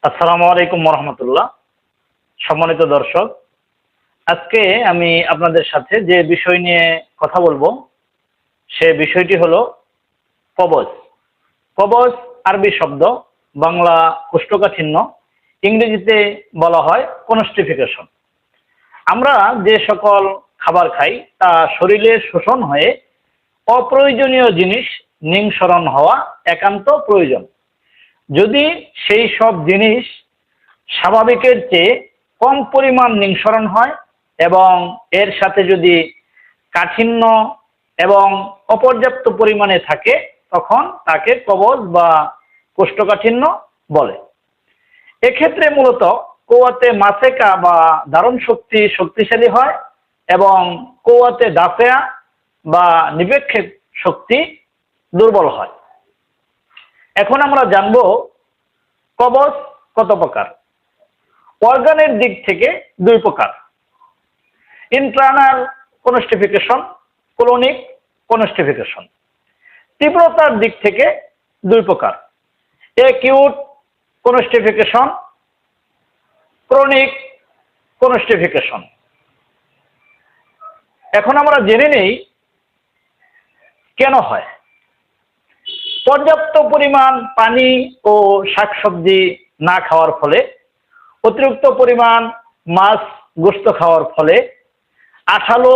আসসালামু আলাইকুম রহমতুল্লাহ। সম্মানিত দর্শক, আজকে আমি আপনাদের সাথে যে বিষয় নিয়ে কথা বলবো সে বিষয়টি হলো কবজ। কবজ আরবি শব্দ, বাংলা কোষ্ঠকাঠিন্য, ইংরেজিতে বলা হয় কনস্টিফিকেশন। আমরা যে সকল খাবার খাই তা শরীরে শোষণ হয়ে অপ্রয়োজনীয় জিনিস নিঃসরণ হওয়া একান্ত প্রয়োজন। যদি সেই সব জিনিস স্বাভাবিকের চেয়ে কম পরিমাণ নিঃসরণ হয় এবং এর সাথে যদি কাঠিন্য এবং অপর্যাপ্ত পরিমাণে থাকে, তখন তাকে কবজ বা কোষ্ঠকাঠিন্য বলে। এক্ষেত্রে মূলত কওয়াতে মাসেকা বা ধারণ শক্তি শক্তিশালী হয় এবং কওয়াতে দাফেয়া বা নিরপেক্ষ শক্তি দুর্বল হয়। এখন আমরা জানব কবজ কত প্রকার। অর্গানের দিক থেকে দুই প্রকার: ইন্ট্রানাল কনস্টিফিকেশন, কোলনিক কনস্টিফিকেশন। তীব্রতার দিক থেকে দুই প্রকার: অ্যাকিউট কনস্টিফিকেশন, ক্রনিক কনস্টিফিকেশন। এখন আমরা জেনে নেই কেন হয়। পর্যাপ্ত পরিমাণ পানি ও শাকসবজি না খাওয়ার ফলে, অতিরিক্ত পরিমাণ মাছ গোশত খাওয়ার ফলে, আঠালো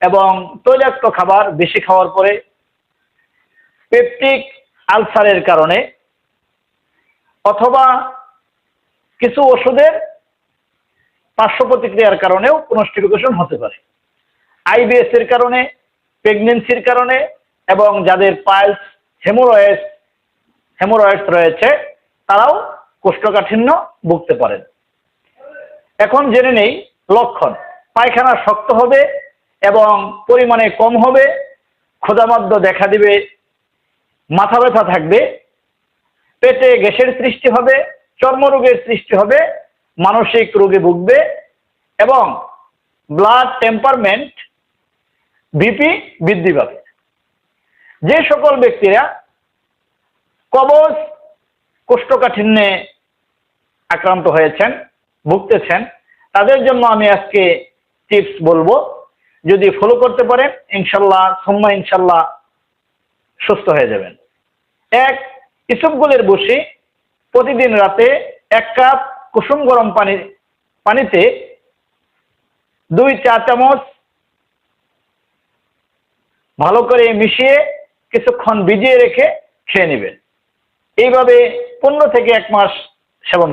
এবং তৈলাক্ত খাবার বেশি খাওয়ার পরে, পেপটিক আলসারের কারণে, অথবা কিছু ওষুধের পার্শ্ব প্রতিক্রিয়ার কারণেও কনস্টিফিকেশন হতে পারে। আইবিএস এর কারণে, প্রেগনেন্সির কারণে এবং যাদের পাইলস হেমোরয়েডস রয়েছে তারাও কোষ্ঠকাঠিন্য ভুগতে পারেন। এখন জেনে নেই লক্ষণ। পায়খানা শক্ত হবে এবং পরিমাণে কম হবে, ক্ষুধামাদ্য দেখা দিবে, মাথা ব্যথা থাকবে, পেটে গ্যাসের সৃষ্টি হবে, চর্মরোগের সৃষ্টি হবে, মানসিক রোগে ভুগবে এবং ব্লাড টেম্পারমেন্ট বিপি বৃদ্ধি পাবে। যে সকল ব্যক্তিরা কবজ কোষ্ঠকাঠিন্যে আক্রান্ত হয়েছেন, ভুগতেছেন, তাদের জন্য আমি আজকে টিপস বলবো। যদি ফলো করতে পারেন ইনশাল্লাহ সুম্মা ইনশাল্লাহ সুস্থ হয়ে যাবেন। এক, ইসবগুলের বসি প্রতিদিন রাতে 1 কাপ কুসুম গরম পানিতে 2 চা চামচ ভালো করে মিশিয়ে কিছুক্ষণ ভিজিয়ে রেখে খেয়ে নেবেন। এইভাবে 15 থেকে 1 মাস সেবন